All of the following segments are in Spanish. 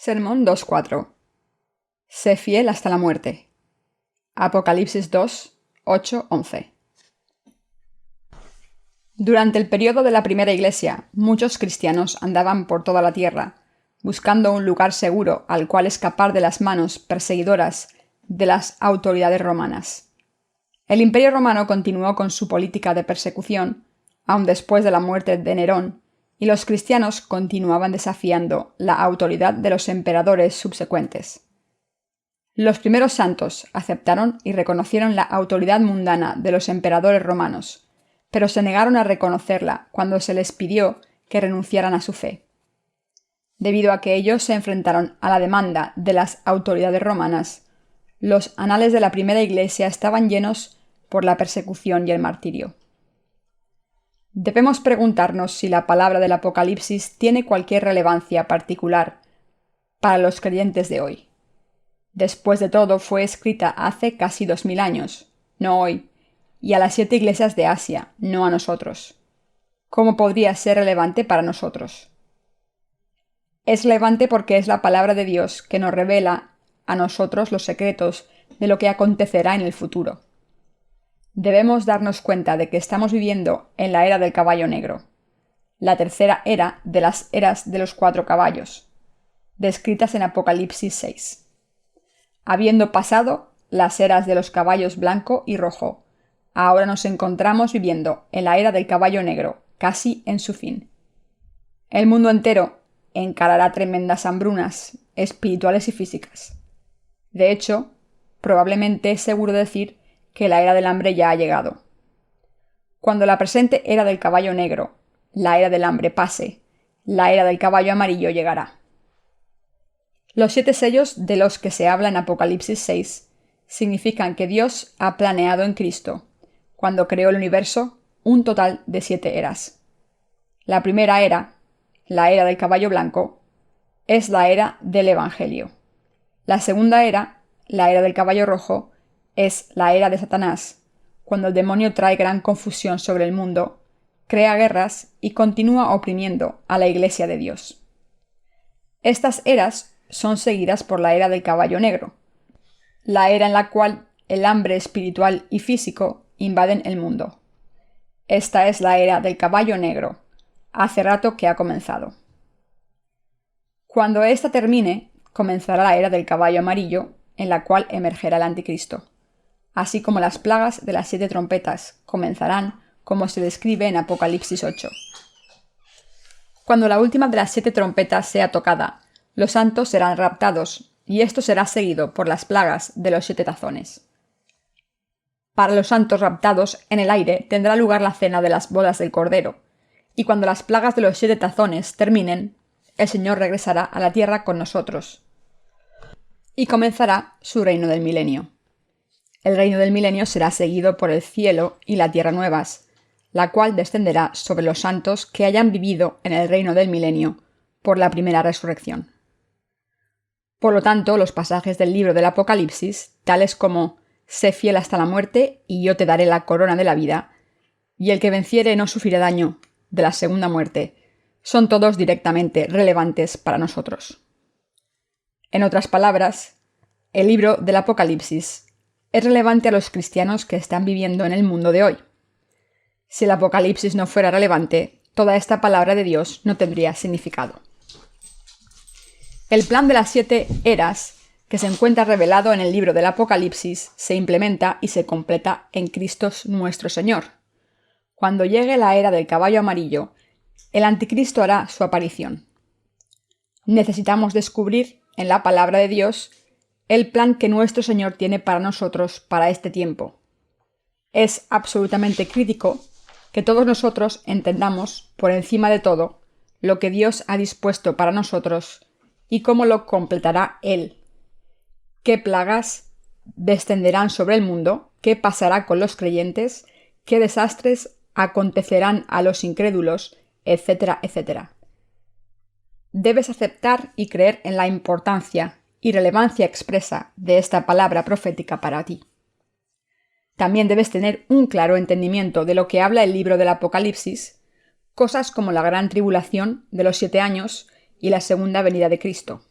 Sermón 2.4. Sé fiel hasta la muerte. Apocalipsis 2, 8, 11. Durante el periodo de la primera iglesia, muchos cristianos andaban por toda la tierra, buscando un lugar seguro al cual escapar de las manos perseguidoras de las autoridades romanas. El Imperio Romano continuó con su política de persecución, aun después de la muerte de Nerón, y los cristianos continuaban desafiando la autoridad de los emperadores subsecuentes. Los primeros santos aceptaron y reconocieron la autoridad mundana de los emperadores romanos, pero se negaron a reconocerla cuando se les pidió que renunciaran a su fe. Debido a que ellos se enfrentaron a la demanda de las autoridades romanas, los anales de la primera iglesia estaban llenos por la persecución y el martirio. Debemos preguntarnos si la palabra del Apocalipsis tiene cualquier relevancia particular para los creyentes de hoy. Después de todo, fue escrita hace casi 2000 años, no hoy, y a las 7 iglesias de Asia, no a nosotros. ¿Cómo podría ser relevante para nosotros? Es relevante porque es la palabra de Dios que nos revela a nosotros los secretos de lo que acontecerá en el futuro. Debemos darnos cuenta de que estamos viviendo en la era del caballo negro, la tercera era de las eras de los 4 caballos, descritas en Apocalipsis 6. Habiendo pasado las eras de los caballos blanco y rojo, ahora nos encontramos viviendo en la era del caballo negro, casi en su fin. El mundo entero encarará tremendas hambrunas espirituales y físicas. De hecho, probablemente es seguro decir que la era del hambre ya ha llegado. Cuando la presente era del caballo negro, la era del hambre pase, la era del caballo amarillo llegará. Los 7 sellos de los que se habla en Apocalipsis 6 significan que Dios ha planeado en Cristo, cuando creó el universo, un total de 7 eras. La primera era, la era del caballo blanco, es la era del Evangelio. La segunda era, la era del caballo rojo, es la era de Satanás, cuando el demonio trae gran confusión sobre el mundo, crea guerras y continúa oprimiendo a la Iglesia de Dios. Estas eras son seguidas por la era del caballo negro, la era en la cual el hambre espiritual y físico invaden el mundo. Esta es la era del caballo negro, hace rato que ha comenzado. Cuando esta termine, comenzará la era del caballo amarillo, en la cual emergerá el anticristo, así como las plagas de las 7 trompetas comenzarán como se describe en Apocalipsis 8. Cuando la última de las 7 trompetas sea tocada, los santos serán raptados, y esto será seguido por las plagas de los 7 tazones. Para los santos raptados, en el aire tendrá lugar la cena de las bodas del Cordero, y cuando las plagas de los 7 tazones terminen, el Señor regresará a la tierra con nosotros, y comenzará su reino del milenio. El reino del milenio será seguido por el cielo y la tierra nuevas, la cual descenderá sobre los santos que hayan vivido en el reino del milenio por la primera resurrección. Por lo tanto, los pasajes del libro del Apocalipsis, tales como «Sé fiel hasta la muerte, y yo te daré la corona de la vida», y «El que venciere no sufrirá daño de la segunda muerte», son todos directamente relevantes para nosotros. En otras palabras, el libro del Apocalipsis es relevante a los cristianos que están viviendo en el mundo de hoy. Si el Apocalipsis no fuera relevante, toda esta palabra de Dios no tendría significado. El plan de las 7 eras, que se encuentra revelado en el libro del Apocalipsis, se implementa y se completa en Cristo nuestro Señor. Cuando llegue la era del caballo amarillo, el anticristo hará su aparición. Necesitamos descubrir en la palabra de Dios el plan que nuestro Señor tiene para nosotros para este tiempo. Es absolutamente crítico que todos nosotros entendamos, por encima de todo, lo que Dios ha dispuesto para nosotros y cómo lo completará Él. ¿Qué plagas descenderán sobre el mundo? ¿Qué pasará con los creyentes? ¿Qué desastres acontecerán a los incrédulos? Etcétera, etcétera. Debes aceptar y creer en la importancia y relevancia expresa de esta palabra profética para ti. También debes tener un claro entendimiento de lo que habla el libro del Apocalipsis, cosas como la gran tribulación de los 7 años y la segunda venida de Cristo.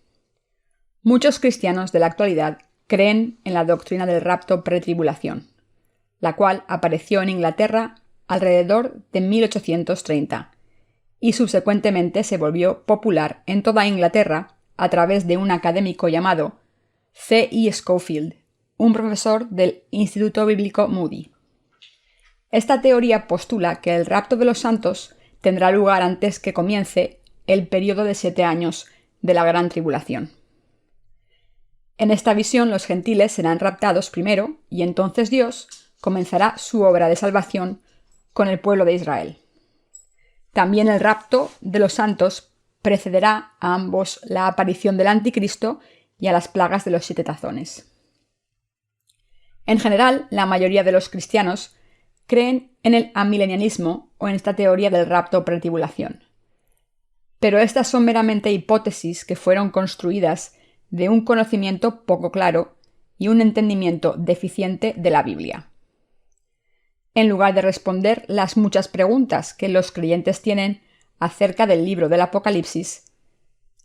Muchos cristianos de la actualidad creen en la doctrina del rapto pretribulación, la cual apareció en Inglaterra alrededor de 1830 y subsecuentemente se volvió popular en toda Inglaterra a través de un académico llamado C. E. Scofield, un profesor del Instituto Bíblico Moody. Esta teoría postula que el rapto de los santos tendrá lugar antes que comience el período de 7 años de la Gran Tribulación. En esta visión los gentiles serán raptados primero y entonces Dios comenzará su obra de salvación con el pueblo de Israel. También el rapto de los santos precederá a ambos la aparición del Anticristo y a las plagas de los 7 tazones. En general, la mayoría de los cristianos creen en el amilenianismo o en esta teoría del rapto pretribulación. Pero estas son meramente hipótesis que fueron construidas de un conocimiento poco claro y un entendimiento deficiente de la Biblia. En lugar de responder las muchas preguntas que los creyentes tienen acerca del libro del Apocalipsis,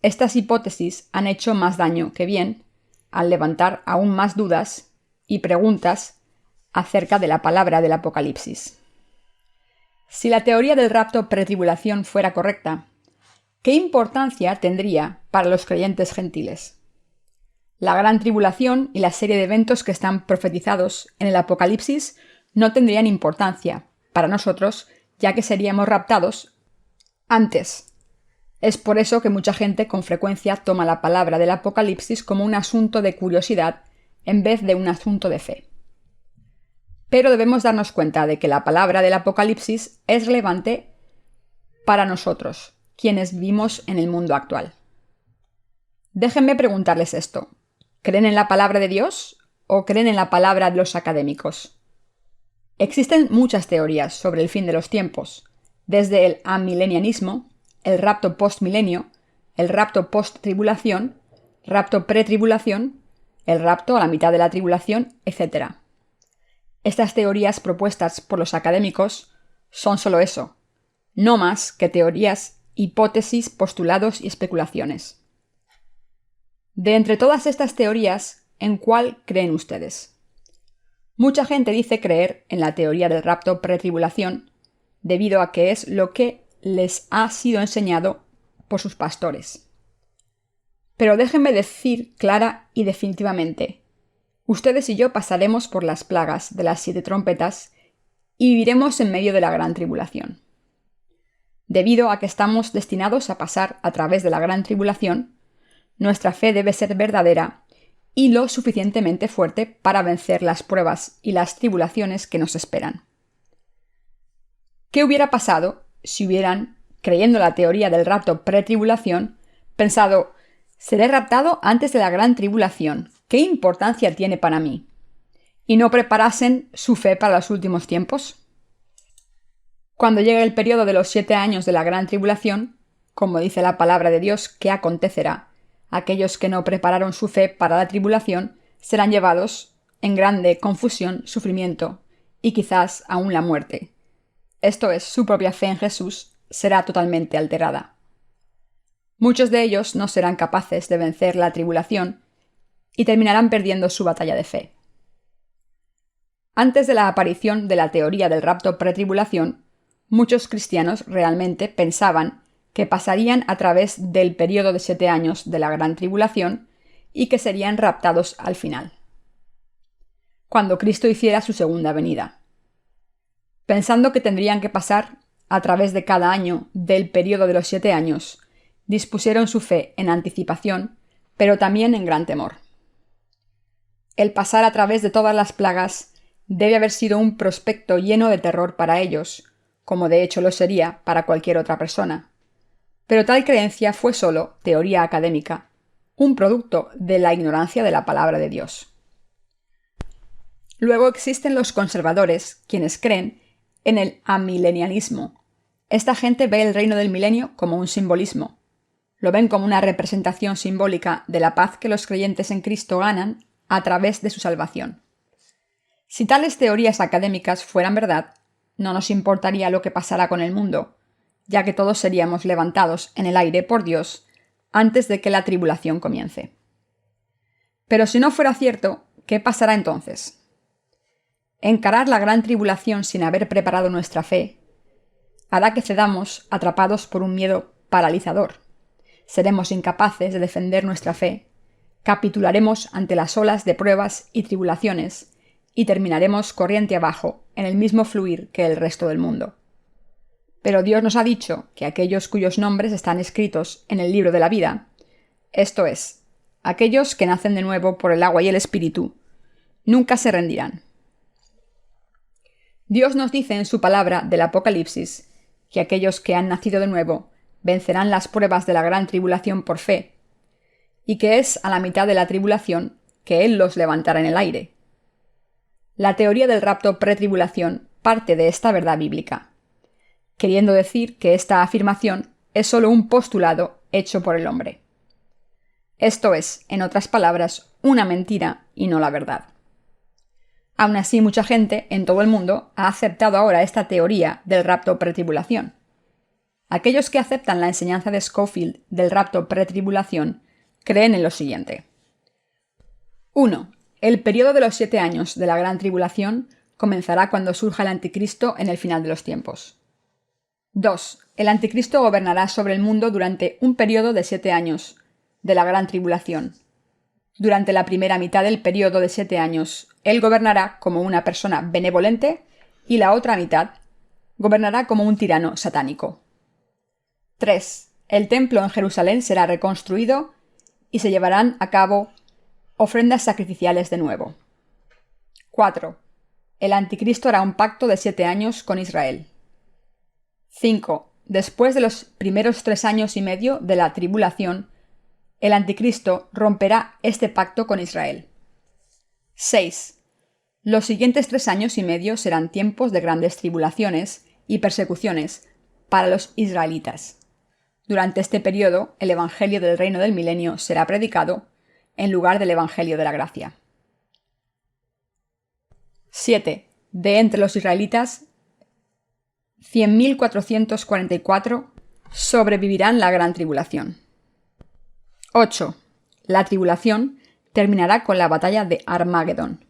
estas hipótesis han hecho más daño que bien al levantar aún más dudas y preguntas acerca de la palabra del Apocalipsis. Si la teoría del rapto pretribulación fuera correcta, ¿qué importancia tendría para los creyentes gentiles? La gran tribulación y la serie de eventos que están profetizados en el Apocalipsis no tendrían importancia para nosotros, ya que seríamos raptados antes. Es por eso que mucha gente con frecuencia toma la palabra del Apocalipsis como un asunto de curiosidad en vez de un asunto de fe. Pero debemos darnos cuenta de que la palabra del Apocalipsis es relevante para nosotros, quienes vivimos en el mundo actual. Déjenme preguntarles esto. ¿Creen en la palabra de Dios o creen en la palabra de los académicos? Existen muchas teorías sobre el fin de los tiempos, desde el amilenianismo, el rapto postmilenio, el rapto post-tribulación, rapto pretribulación, el rapto a la mitad de la tribulación, etc. Estas teorías propuestas por los académicos son solo eso, no más que teorías, hipótesis, postulados y especulaciones. De entre todas estas teorías, ¿en cuál creen ustedes? Mucha gente dice creer en la teoría del rapto pretribulación debido a que es lo que les ha sido enseñado por sus pastores. Pero déjenme decir clara y definitivamente, ustedes y yo pasaremos por las plagas de las 7 trompetas y viviremos en medio de la gran tribulación. Debido a que estamos destinados a pasar a través de la gran tribulación, nuestra fe debe ser verdadera y lo suficientemente fuerte para vencer las pruebas y las tribulaciones que nos esperan. ¿Qué hubiera pasado si hubieran, creyendo la teoría del rapto pretribulación, pensado, seré raptado antes de la gran tribulación, ¿qué importancia tiene para mí? ¿Y no preparasen su fe para los últimos tiempos? Cuando llegue el periodo de los 7 años de la gran tribulación, como dice la palabra de Dios que acontecerá, aquellos que no prepararon su fe para la tribulación serán llevados en grande confusión, sufrimiento y quizás aún la muerte. Esto es, su propia fe en Jesús será totalmente alterada. Muchos de ellos no serán capaces de vencer la tribulación y terminarán perdiendo su batalla de fe. Antes de la aparición de la teoría del rapto pretribulación, muchos cristianos realmente pensaban que pasarían a través del periodo de 7 años de la gran tribulación y que serían raptados al final, cuando Cristo hiciera su segunda venida. Pensando que tendrían que pasar a través de cada año del periodo de los 7 años, dispusieron su fe en anticipación, pero también en gran temor. El pasar a través de todas las plagas debe haber sido un prospecto lleno de terror para ellos, como de hecho lo sería para cualquier otra persona. Pero tal creencia fue solo teoría académica, un producto de la ignorancia de la palabra de Dios. Luego existen los conservadores, quienes creen en el amilenialismo. Esta gente ve el reino del milenio como un simbolismo. Lo ven como una representación simbólica de la paz que los creyentes en Cristo ganan a través de su salvación. Si tales teorías académicas fueran verdad, no nos importaría lo que pasara con el mundo, ya que todos seríamos levantados en el aire por Dios antes de que la tribulación comience. Pero si no fuera cierto, ¿qué pasará entonces? Encarar la gran tribulación sin haber preparado nuestra fe hará que cedamos atrapados por un miedo paralizador. Seremos incapaces de defender nuestra fe, capitularemos ante las olas de pruebas y tribulaciones y terminaremos corriente abajo en el mismo fluir que el resto del mundo. Pero Dios nos ha dicho que aquellos cuyos nombres están escritos en el libro de la vida, esto es, aquellos que nacen de nuevo por el agua y el Espíritu, nunca se rendirán. Dios nos dice en su palabra del Apocalipsis que aquellos que han nacido de nuevo vencerán las pruebas de la gran tribulación por fe, y que es a la mitad de la tribulación que Él los levantará en el aire. La teoría del rapto pretribulación parte de esta verdad bíblica, queriendo decir que esta afirmación es solo un postulado hecho por el hombre. Esto es, en otras palabras, una mentira y no la verdad. Aún así, mucha gente en todo el mundo ha aceptado ahora esta teoría del rapto pretribulación. Aquellos que aceptan la enseñanza de Scofield del rapto pretribulación creen en lo siguiente. 1. El periodo de los 7 años de la gran tribulación comenzará cuando surja el anticristo en el final de los tiempos. 2. El anticristo gobernará sobre el mundo durante un periodo de 7 años de la gran tribulación. Durante la primera mitad del periodo de 7 años, él gobernará como una persona benevolente y la otra mitad gobernará como un tirano satánico. 3. El templo en Jerusalén será reconstruido y se llevarán a cabo ofrendas sacrificiales de nuevo. 4. El anticristo hará un pacto de 7 años con Israel. 5. Después de los primeros 3 años y medio de la tribulación, el anticristo romperá este pacto con Israel. 6. Los siguientes 3 años y medio serán tiempos de grandes tribulaciones y persecuciones para los israelitas. Durante este periodo, el evangelio del reino del milenio será predicado en lugar del evangelio de la gracia. 7. De entre los israelitas, 100.444 sobrevivirán la gran tribulación. 8. La tribulación terminará con la batalla de Armagedón.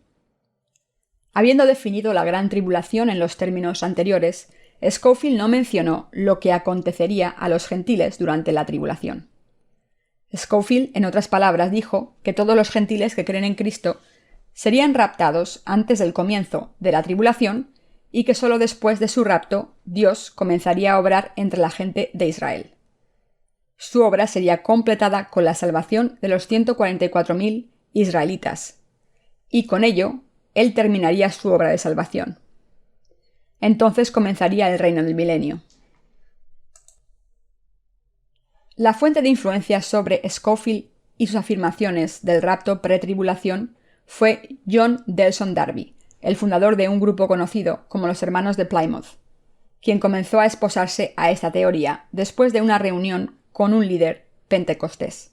Habiendo definido la gran tribulación en los términos anteriores, Scofield no mencionó lo que acontecería a los gentiles durante la tribulación. Scofield, en otras palabras, dijo que todos los gentiles que creen en Cristo serían raptados antes del comienzo de la tribulación y que solo después de su rapto Dios comenzaría a obrar entre la gente de Israel. Su obra sería completada con la salvación de los 144.000 israelitas, y con ello él terminaría su obra de salvación. Entonces comenzaría el reino del milenio. La fuente de influencia sobre Scofield y sus afirmaciones del rapto pretribulación fue John Delson Darby, el fundador de un grupo conocido como los Hermanos de Plymouth, quien comenzó a esposarse a esta teoría después de una reunión con un líder pentecostés.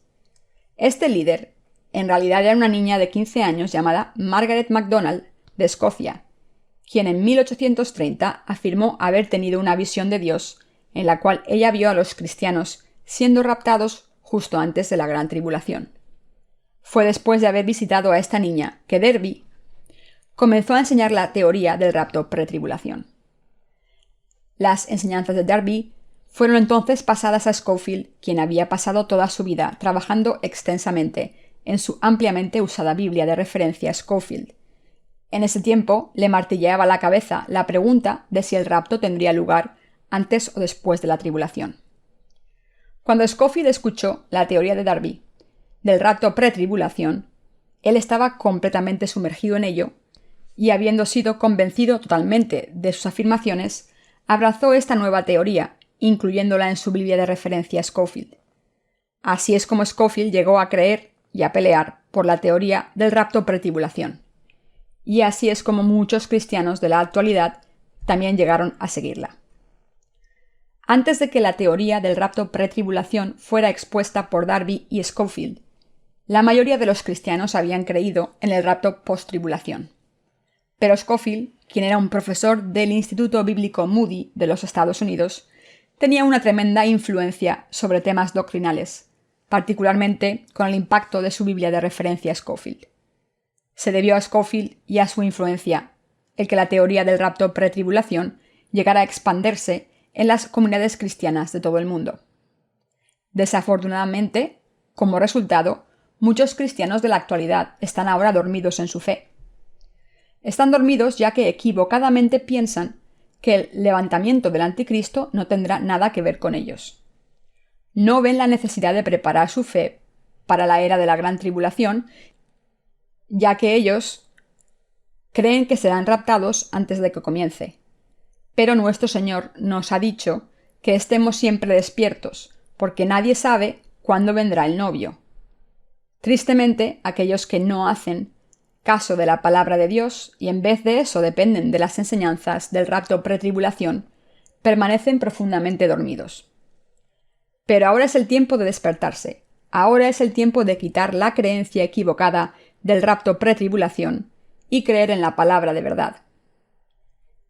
Este líder, en realidad, era una niña de 15 años llamada Margaret MacDonald de Escocia, quien en 1830 afirmó haber tenido una visión de Dios en la cual ella vio a los cristianos siendo raptados justo antes de la gran tribulación. Fue después de haber visitado a esta niña que Darby comenzó a enseñar la teoría del rapto pretribulación. Las enseñanzas de Darby fueron entonces pasadas a Scofield, quien había pasado toda su vida trabajando extensamente en su ampliamente usada Biblia de referencia Scofield. En ese tiempo le martilleaba la cabeza la pregunta de si el rapto tendría lugar antes o después de la tribulación. Cuando Scofield escuchó la teoría de Darby del rapto pretribulación, él estaba completamente sumergido en ello y, habiendo sido convencido totalmente de sus afirmaciones, abrazó esta nueva teoría, incluyéndola en su Biblia de referencia Scofield. Así es como Scofield llegó a creer y a pelear por la teoría del rapto pretribulación. Y así es como muchos cristianos de la actualidad también llegaron a seguirla. Antes de que la teoría del rapto pretribulación fuera expuesta por Darby y Scofield, la mayoría de los cristianos habían creído en el rapto post-tribulación. Pero Scofield, quien era un profesor del Instituto Bíblico Moody de los Estados Unidos, tenía una tremenda influencia sobre temas doctrinales, particularmente con el impacto de su Biblia de referencia Scofield. Se debió a Scofield y a su influencia el que la teoría del rapto pretribulación llegara a expandirse en las comunidades cristianas de todo el mundo. Desafortunadamente, como resultado, muchos cristianos de la actualidad están ahora dormidos en su fe. Están dormidos ya que equivocadamente piensan que el levantamiento del anticristo no tendrá nada que ver con ellos. No ven la necesidad de preparar su fe para la era de la gran tribulación, ya que ellos creen que serán raptados antes de que comience. Pero nuestro Señor nos ha dicho que estemos siempre despiertos, porque nadie sabe cuándo vendrá el novio. Tristemente, aquellos que no hacen caso de la palabra de Dios y en vez de eso dependen de las enseñanzas del rapto pretribulación, permanecen profundamente dormidos. Pero ahora es el tiempo de despertarse. Ahora es el tiempo de quitar la creencia equivocada del rapto pretribulación y creer en la palabra de verdad.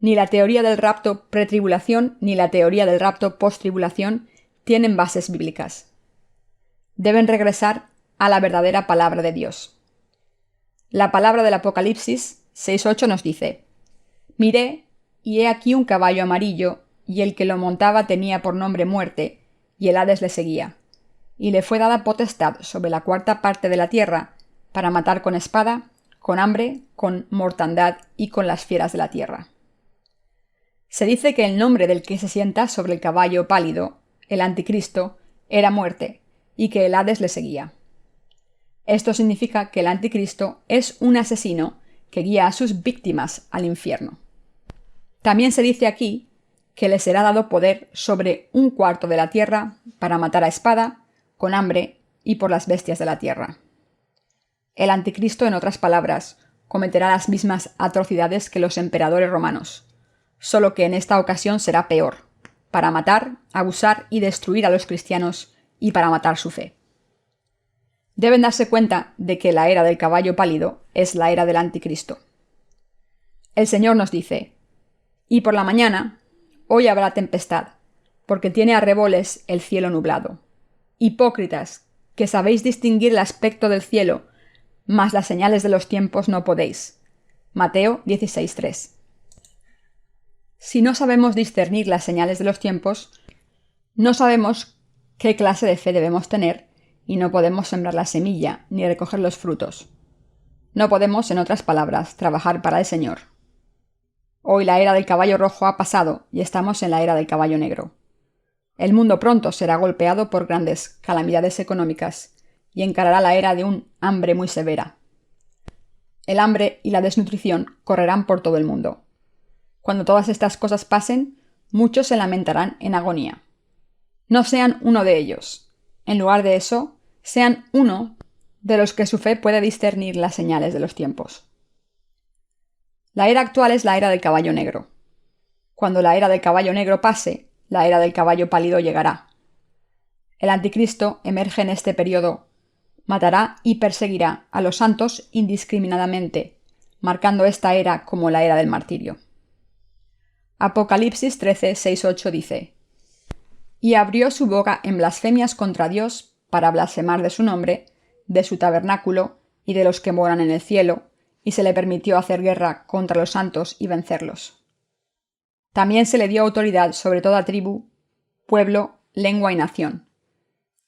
Ni la teoría del rapto pretribulación ni la teoría del rapto posttribulación tienen bases bíblicas. Deben regresar a la verdadera palabra de Dios. La palabra del Apocalipsis 6:8 nos dice: Miré, y he aquí un caballo amarillo, y el que lo montaba tenía por nombre Muerte, y el Hades le seguía. Y le fue dada potestad sobre la cuarta parte de la tierra, para matar con espada, con hambre, con mortandad y con las fieras de la tierra. Se dice que el nombre del que se sienta sobre el caballo pálido, el anticristo, era Muerte, y que el Hades le seguía. Esto significa que el anticristo es un asesino que guía a sus víctimas al infierno. También se dice aquí que le será dado poder sobre un cuarto de la tierra para matar a espada, con hambre y por las bestias de la tierra. El anticristo, en otras palabras, cometerá las mismas atrocidades que los emperadores romanos, solo que en esta ocasión será peor, para matar, abusar y destruir a los cristianos y para matar su fe. Deben darse cuenta de que la era del caballo pálido es la era del anticristo. El Señor nos dice: Y por la mañana, hoy habrá tempestad, porque tiene arreboles el cielo nublado. Hipócritas, que sabéis distinguir el aspecto del cielo, mas las señales de los tiempos no podéis. Mateo 16:3. Si no sabemos discernir las señales de los tiempos, no sabemos qué clase de fe debemos tener y no podemos sembrar la semilla ni recoger los frutos. No podemos, en otras palabras, trabajar para el Señor. Hoy la era del caballo rojo ha pasado y estamos en la era del caballo negro. El mundo pronto será golpeado por grandes calamidades económicas y encarará la era de un hambre muy severa. El hambre y la desnutrición correrán por todo el mundo. Cuando todas estas cosas pasen, muchos se lamentarán en agonía. No sean uno de ellos. En lugar de eso, sean uno de los que su fe puede discernir las señales de los tiempos. La era actual es la era del caballo negro. Cuando la era del caballo negro pase, la era del caballo pálido llegará. El anticristo emerge en este periodo, matará y perseguirá a los santos indiscriminadamente, marcando esta era como la era del martirio. Apocalipsis 13:6-8 dice: Y abrió su boca en blasfemias contra Dios para blasfemar de su nombre, de su tabernáculo y de los que moran en el cielo, y se le permitió hacer guerra contra los santos y vencerlos. También se le dio autoridad sobre toda tribu, pueblo, lengua y nación.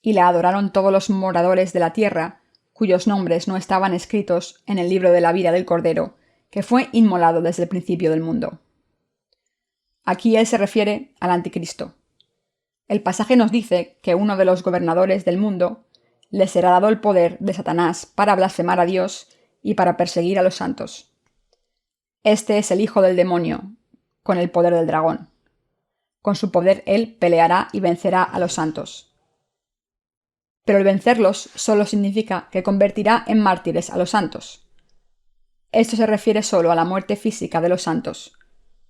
Y la adoraron todos los moradores de la tierra, cuyos nombres no estaban escritos en el libro de la vida del Cordero, que fue inmolado desde el principio del mundo. Aquí él se refiere al anticristo. El pasaje nos dice que uno de los gobernadores del mundo le será dado el poder de Satanás para blasfemar a Dios y para perseguir a los santos. Este es el hijo del demonio, con el poder del dragón. Con su poder él peleará y vencerá a los santos. Pero el vencerlos solo significa que convertirá en mártires a los santos. Esto se refiere solo a la muerte física de los santos.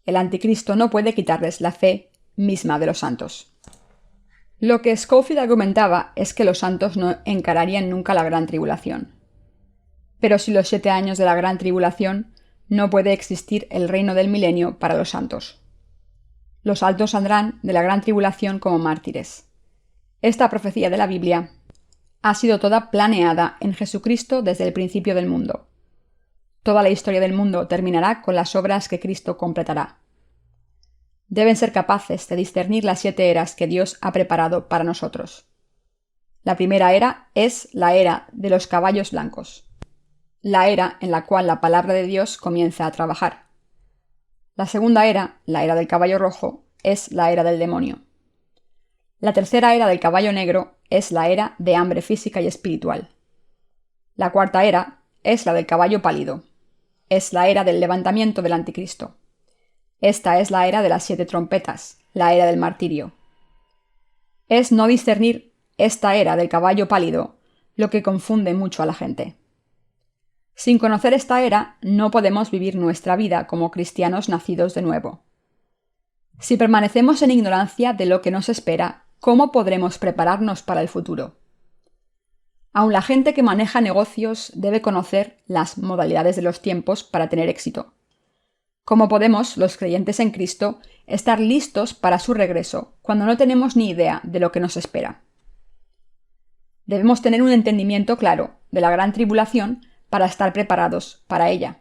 El anticristo no puede quitarles la fe misma de los santos. Lo que Scofield argumentaba es que los santos no encararían nunca la gran tribulación. Pero sin los 7 años de la gran tribulación, no puede existir el reino del milenio para los santos. Los santos saldrán de la gran tribulación como mártires. Esta profecía de la Biblia ha sido toda planeada en Jesucristo desde el principio del mundo. Toda la historia del mundo terminará con las obras que Cristo completará. Deben ser capaces de discernir las 7 eras que Dios ha preparado para nosotros. La primera era es la era de los caballos blancos, la era en la cual la palabra de Dios comienza a trabajar. La segunda era, la era del caballo rojo, es la era del demonio. La tercera era del caballo negro es la era de hambre física y espiritual. La cuarta era es la del caballo pálido. Es la era del levantamiento del anticristo. Esta es la era de las 7 trompetas, la era del martirio. Es no discernir esta era del caballo pálido lo que confunde mucho a la gente. Sin conocer esta era, no podemos vivir nuestra vida como cristianos nacidos de nuevo. Si permanecemos en ignorancia de lo que nos espera, ¿cómo podremos prepararnos para el futuro? Aun la gente que maneja negocios debe conocer las modalidades de los tiempos para tener éxito. ¿Cómo podemos, los creyentes en Cristo, estar listos para su regreso cuando no tenemos ni idea de lo que nos espera? Debemos tener un entendimiento claro de la gran tribulación para estar preparados para ella.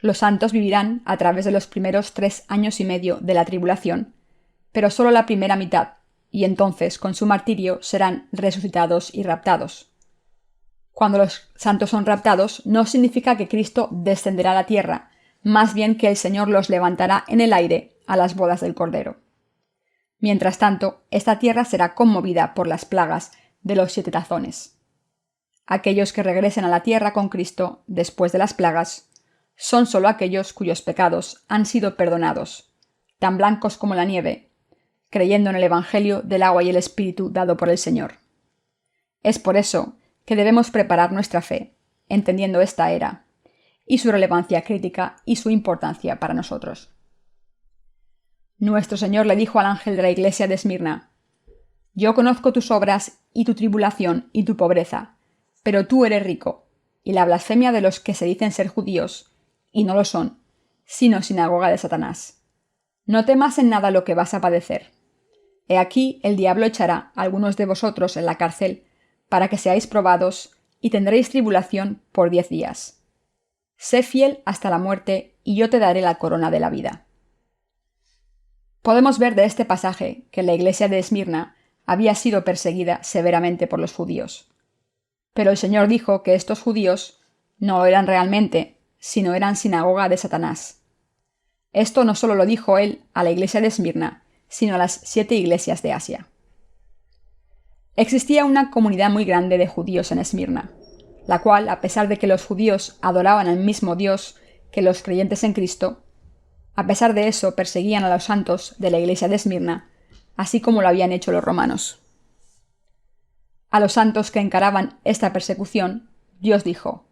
Los santos vivirán a través de los primeros 3 años y medio de la tribulación, pero solo la primera mitad, y entonces con su martirio serán resucitados y raptados. Cuando los santos son raptados, no significa que Cristo descenderá a la tierra, más bien que el Señor los levantará en el aire a las bodas del Cordero. Mientras tanto, esta tierra será conmovida por las plagas de los 7 tazones. Aquellos que regresen a la tierra con Cristo después de las plagas son solo aquellos cuyos pecados han sido perdonados, tan blancos como la nieve, creyendo en el Evangelio del agua y el Espíritu dado por el Señor. Es por eso que debemos preparar nuestra fe, entendiendo esta era, y su relevancia crítica y su importancia para nosotros. Nuestro Señor le dijo al ángel de la iglesia de Esmirna: «Yo conozco tus obras y tu tribulación y tu pobreza, pero tú eres rico, y la blasfemia de los que se dicen ser judíos, y no lo son, sino sinagoga de Satanás. No temas en nada lo que vas a padecer. He aquí el diablo echará a algunos de vosotros en la cárcel, para que seáis probados, y tendréis tribulación por 10 días. Sé fiel hasta la muerte, y yo te daré la corona de la vida». Podemos ver de este pasaje que la iglesia de Esmirna había sido perseguida severamente por los judíos. Pero el Señor dijo que estos judíos no eran realmente, sino eran sinagoga de Satanás. Esto no solo lo dijo él a la iglesia de Esmirna, sino a las 7 iglesias de Asia. Existía una comunidad muy grande de judíos en Esmirna, la cual, a pesar de que los judíos adoraban al mismo Dios que los creyentes en Cristo, a pesar de eso perseguían a los santos de la iglesia de Esmirna, así como lo habían hecho los romanos. A los santos que encaraban esta persecución, Dios dijo: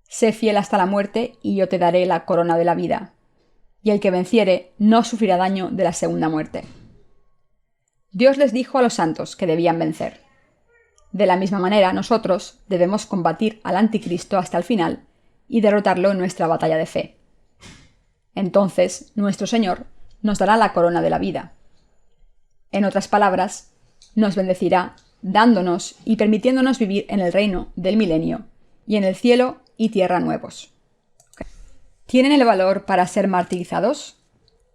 «Sé fiel hasta la muerte, y yo te daré la corona de la vida, y el que venciere no sufrirá daño de la segunda muerte». Dios les dijo a los santos que debían vencer. De la misma manera, nosotros debemos combatir al anticristo hasta el final y derrotarlo en nuestra batalla de fe. Entonces, nuestro Señor nos dará la corona de la vida. En otras palabras, nos bendecirá dándonos y permitiéndonos vivir en el reino del milenio y en el cielo y tierra nuevos. ¿Tienen el valor para ser martirizados?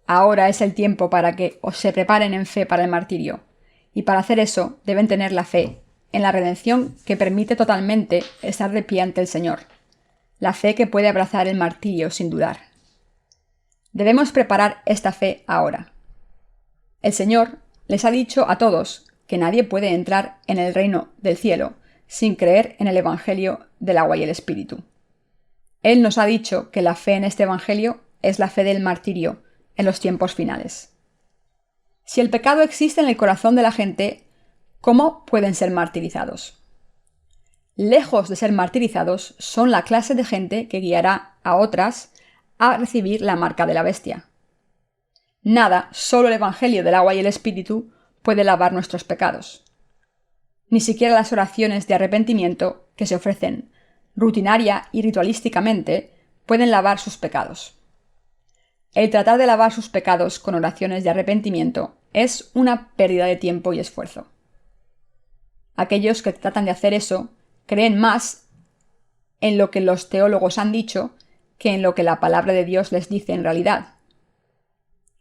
Ahora es el tiempo para que os se preparen en fe para el martirio, y para hacer eso deben tener la fe en la redención que permite totalmente estar de pie ante el Señor, la fe que puede abrazar el martirio sin dudar. Debemos preparar esta fe ahora. El Señor les ha dicho a todos que nadie puede entrar en el reino del cielo sin creer en el Evangelio del agua y el Espíritu. Él nos ha dicho que la fe en este Evangelio es la fe del martirio en los tiempos finales. Si el pecado existe en el corazón de la gente, ¿cómo pueden ser martirizados? Lejos de ser martirizados, son la clase de gente que guiará a otras a recibir la marca de la bestia. Nada, solo el Evangelio del agua y el Espíritu puede lavar nuestros pecados. Ni siquiera las oraciones de arrepentimiento que se ofrecen rutinaria y ritualísticamente pueden lavar sus pecados. El tratar de lavar sus pecados con oraciones de arrepentimiento es una pérdida de tiempo y esfuerzo. Aquellos que tratan de hacer eso creen más en lo que los teólogos han dicho que en lo que la palabra de Dios les dice en realidad.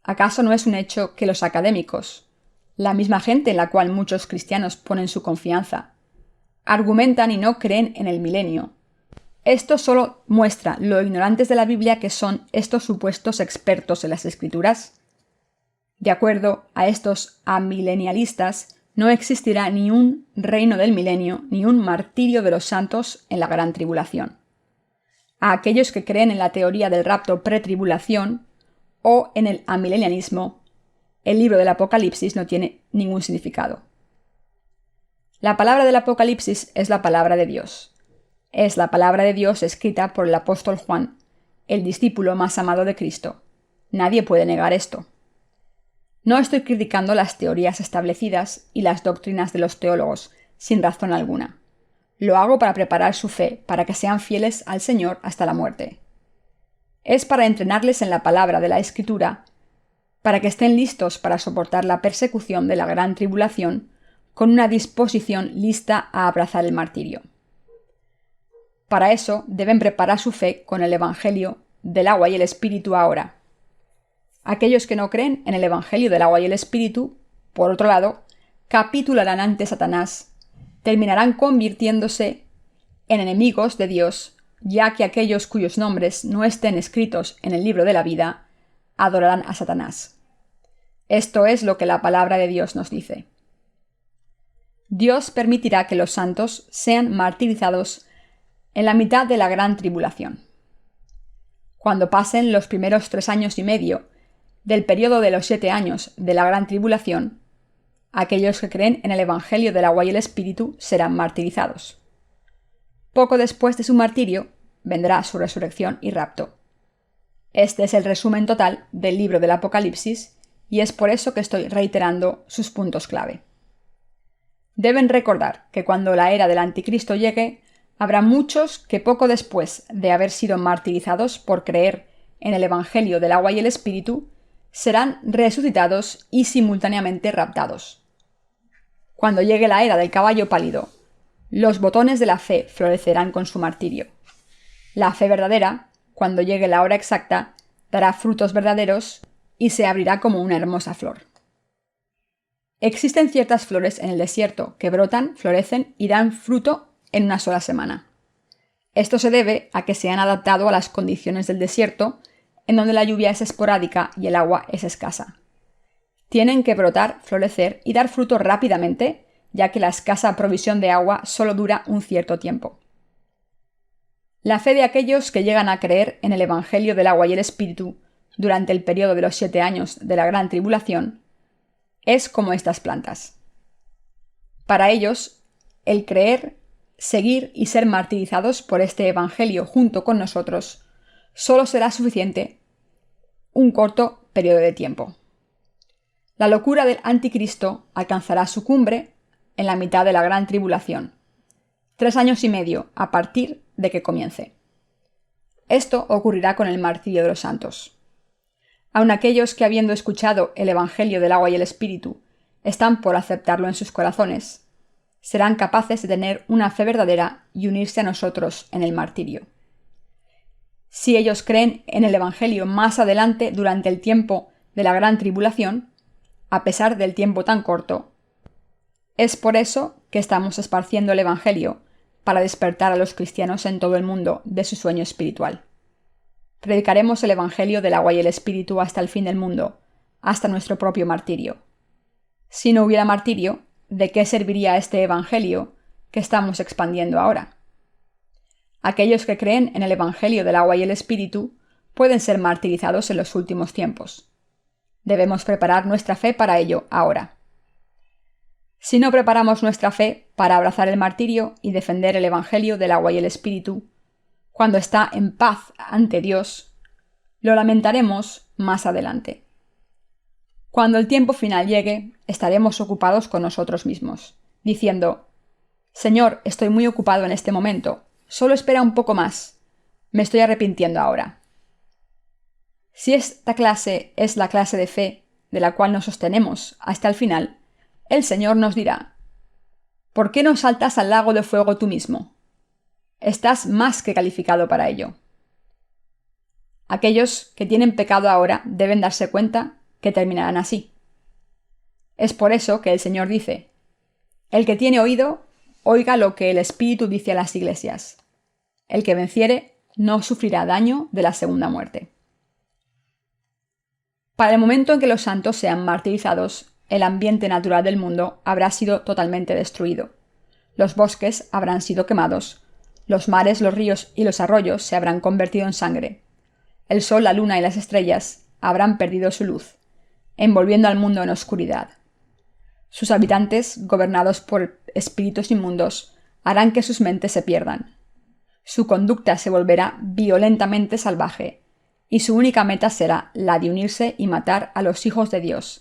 ¿Acaso no es un hecho que los académicos, la misma gente en la cual muchos cristianos ponen su confianza, argumentan y no creen en el milenio? Esto solo muestra lo ignorantes de la Biblia que son estos supuestos expertos en las Escrituras. De acuerdo a estos amilenialistas, no existirá ni un reino del milenio ni un martirio de los santos en la gran tribulación. A aquellos que creen en la teoría del rapto pretribulación o en el amilenialismo, el libro del Apocalipsis no tiene ningún significado. La palabra del Apocalipsis es la palabra de Dios. Es la palabra de Dios escrita por el apóstol Juan, el discípulo más amado de Cristo. Nadie puede negar esto. No estoy criticando las teorías establecidas y las doctrinas de los teólogos, sin razón alguna. Lo hago para preparar su fe, para que sean fieles al Señor hasta la muerte. Es para entrenarles en la palabra de la Escritura, para que estén listos para soportar la persecución de la gran tribulación, con una disposición lista a abrazar el martirio. Para eso deben preparar su fe con el Evangelio del agua y el Espíritu ahora. Aquellos que no creen en el Evangelio del agua y el Espíritu, por otro lado, capitularán ante Satanás, terminarán convirtiéndose en enemigos de Dios, ya que aquellos cuyos nombres no estén escritos en el libro de la vida, adorarán a Satanás. Esto es lo que la palabra de Dios nos dice. Dios permitirá que los santos sean martirizados en la mitad de la gran tribulación. Cuando pasen los primeros 3 años y medio del periodo de los 7 años de la gran tribulación, aquellos que creen en el Evangelio del agua y el Espíritu serán martirizados. Poco después de su martirio, vendrá su resurrección y rapto. Este es el resumen total del libro del Apocalipsis y es por eso que estoy reiterando sus puntos clave. Deben recordar que cuando la era del Anticristo llegue, habrá muchos que poco después de haber sido martirizados por creer en el Evangelio del agua y el Espíritu, serán resucitados y simultáneamente raptados. Cuando llegue la era del caballo pálido, los botones de la fe florecerán con su martirio. La fe verdadera, cuando llegue la hora exacta, dará frutos verdaderos y se abrirá como una hermosa flor. Existen ciertas flores en el desierto que brotan, florecen y dan fruto en una sola semana. Esto se debe a que se han adaptado a las condiciones del desierto, en donde la lluvia es esporádica y el agua es escasa. Tienen que brotar, florecer y dar fruto rápidamente, ya que la escasa provisión de agua solo dura un cierto tiempo. La fe de aquellos que llegan a creer en el Evangelio del agua y el Espíritu durante el periodo de los 7 años de la gran tribulación es como estas plantas. Para ellos, el creer, seguir y ser martirizados por este Evangelio junto con nosotros solo será suficiente un corto periodo de tiempo. La locura del Anticristo alcanzará su cumbre en la mitad de la gran tribulación, 3 años y medio a partir de que comience. Esto ocurrirá con el martirio de los santos. Aun aquellos que, habiendo escuchado el Evangelio del agua y el Espíritu, están por aceptarlo en sus corazones, serán capaces de tener una fe verdadera y unirse a nosotros en el martirio. Si ellos creen en el Evangelio más adelante durante el tiempo de la gran tribulación, a pesar del tiempo tan corto, es por eso que estamos esparciendo el Evangelio para despertar a los cristianos en todo el mundo de su sueño espiritual. Predicaremos el Evangelio del agua y el Espíritu hasta el fin del mundo, hasta nuestro propio martirio. Si no hubiera martirio, ¿de qué serviría este Evangelio que estamos expandiendo ahora? Aquellos que creen en el Evangelio del agua y el Espíritu pueden ser martirizados en los últimos tiempos. Debemos preparar nuestra fe para ello ahora. Si no preparamos nuestra fe para abrazar el martirio y defender el Evangelio del agua y el Espíritu, cuando está en paz ante Dios, lo lamentaremos más adelante. Cuando el tiempo final llegue, estaremos ocupados con nosotros mismos, diciendo: Señor, estoy muy ocupado en este momento, solo espera un poco más, me estoy arrepintiendo ahora. Si esta clase es la clase de fe de la cual nos sostenemos hasta el final, el Señor nos dirá: ¿Por qué no saltas al lago de fuego tú mismo? Estás más que calificado para ello. Aquellos que tienen pecado ahora deben darse cuenta que terminarán así. Es por eso que el Señor dice: el que tiene oído, oiga lo que el Espíritu dice a las iglesias. El que venciere no sufrirá daño de la segunda muerte. Para el momento en que los santos sean martirizados, el ambiente natural del mundo habrá sido totalmente destruido. Los bosques habrán sido quemados, los mares, los ríos y los arroyos se habrán convertido en sangre. El sol, la luna y las estrellas habrán perdido su luz, envolviendo al mundo en oscuridad. Sus habitantes, gobernados por espíritus inmundos, harán que sus mentes se pierdan. Su conducta se volverá violentamente salvaje, y su única meta será la de unirse y matar a los hijos de Dios,